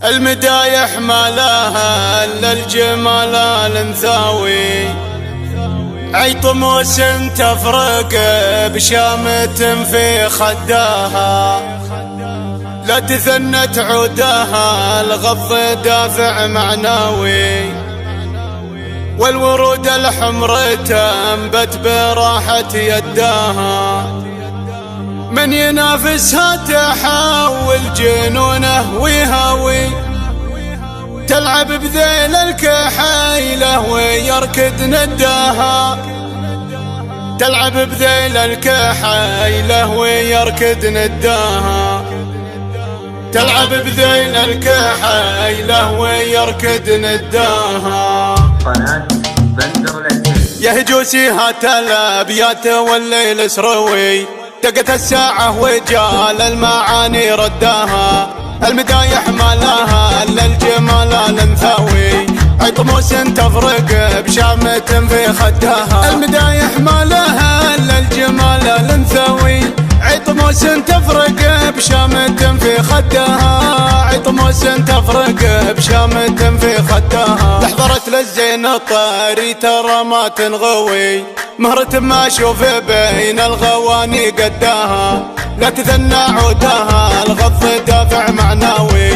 المدايح ما لها الا الجمال الانثوي، عيطموس تفرق بشامة في خداها، لا تثنت عودها الغض دافع معنوي، والورود الحمر تنبت براحة يداها، من ينافسها تحول جنونه ويهوي، تلعب بذيل الكحيلة ويركض نداها، تلعب بذيل الكحيلة ويركض نداها، تلعب بذيل الكحيلة ويركض نداها. قناة بندر العزيز يا هجوسي هات الابيات والليل سروي، دقت الساعة وجال المعاني رداها، المدايح ما لها الا الجمال الانثوي، عطموس تفرق بشامة في خداها، المدايح ما لها الا الجمال الانثوي، عطموس تفرق بشامة في خداها، عطموس تفرق بشامة في خداها، لحظرت للزين الطاري ترى ما تنغوي، مهرة ما اشوف بين الغواني قداها، لا تثنى عودها الغض دافع معنوي،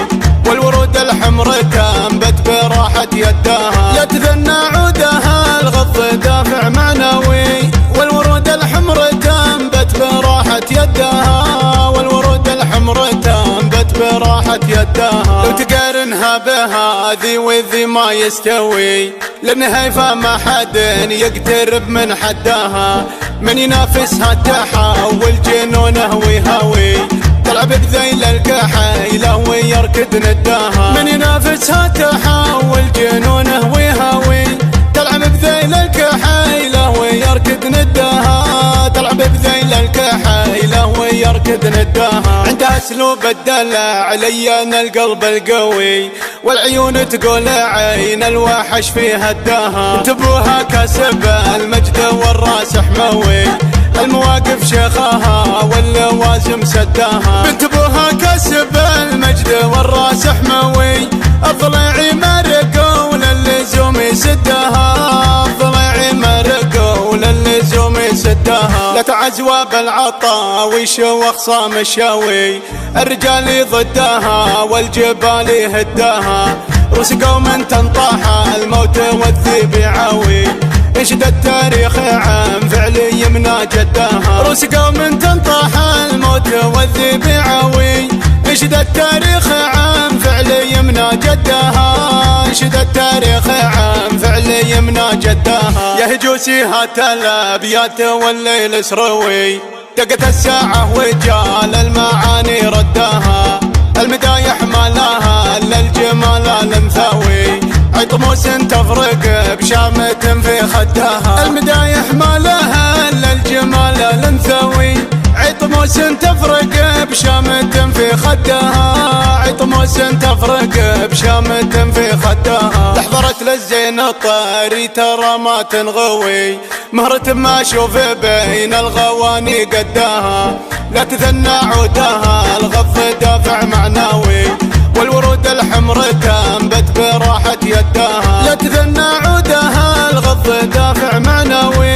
والورود الحمر تنبت براحة يداها، لا تثنى عودها الغض دافع معنوي، والورود الحمر تنبت براحة يداها، والورود الحمر تنبت براحة يداها، لو تقارنها بهذي وذي ما يستوي، لان هيفا ما حد يقترب من حداها، من ينافسها تحول جنونه ويهوي، تلعب بذيل الكحيلة ويركض نداها، من ينافسها تحول جنونه ويهوي، تلعب بذيل الكحيلة ويركض نداها، تلعب بذيل الكحيلة ويركض نداها، عندها اسلوب الدلع لين القلب القوي، والعيون تقول عين الوحش في هداها، انتبوها كسب المجد والراس حموي، المواقف شيخها واللوازم سداها، انتبوها كسب المجد والراس حموي، الضليعي مرق وللزوم يسدها، الضليعي مرق وللزوم يسدها، لا تعزوى بالعطاوي شوخ صام الشاوي، الرجال ضدها والجبال يهداها، روس قوم تنطاح الموت والذيب يعاوي، ينشد التاريخ عن فعل يمنى جداها، روس قوم تنطاح الموت والذيب يعاوي، ينشد التاريخ عن فعل يمنى جداها، ينشد التاريخ عن فعل يمنى جداها، يا هجوسي هات الابيات والليل سروي، دقت الساعة وجال المعاني رداها، المدايح ما لها الا الجمال الانثوي، عطموس تفرق بشامة في خداها، المدايح ما لها الا الجمال الانثوي، عطموس تفرق بشامة في خداها، عطموس تفرق بشامة في خداها، لحظرت للزين الطاري ترى ما تنغوي، مهرة ما اشوف بين الغواني قداها، لا تثنى عودها الغض دافع معنوي، والورود الحمر تنبت براحة يداها، لا تثنى عودها الغض دافع معنوي،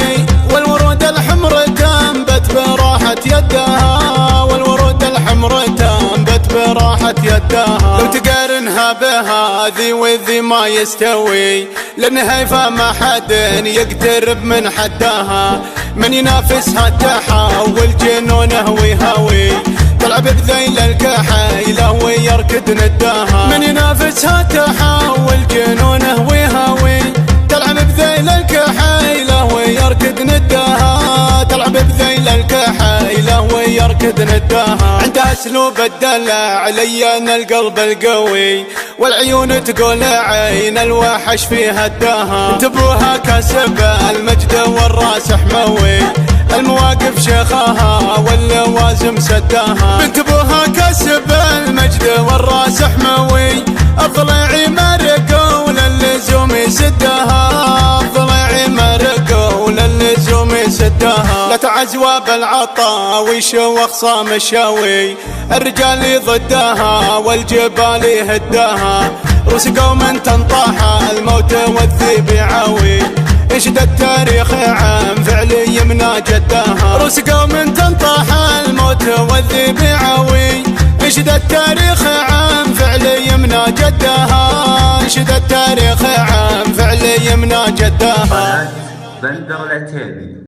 والورود الحمر تنبت براحة يداها، والورود الحمر تنبت براحة يداها، لو تقارنها بهذي وذي ما يستوي، لان هيفا ما حد يقترب من حداها، من ينافسها تحول جنونه ويهوي، تلعب بذيل الكحيلة ويركض نداها، من ينافسها تحول جنونه ويهوي، تلعب بذيل الكحيلة ويركض نداها، تلعب بذيل الكحيلة ويركض نداها، عندها اسلوب الدلع لين القلب القوي، والعيون تقول عين الوحش في هداها، انتبوها كسب المجد والراس حموي، المواقف شيخها واللوازم سداها، انتبوها كسب المجد والراس حموي، الضليعي مرق وللزوم يسدها، الضليعي مرق وللزوم يسدها، جت عزوة بالعطا وشوخ صام الشاوي، الرجال ضدها والجبال يهداها، روس قوم تنطاح الموت والذيب يعاوي، ينشد التاريخ عن فعل يمنى جدها، روس قوم تنطاح الموت والذيب يعاوي، ينشد التاريخ عن فعل يمنى جدها، ينشد التاريخ عن فعل يمنى جدها. بندر العتيبي.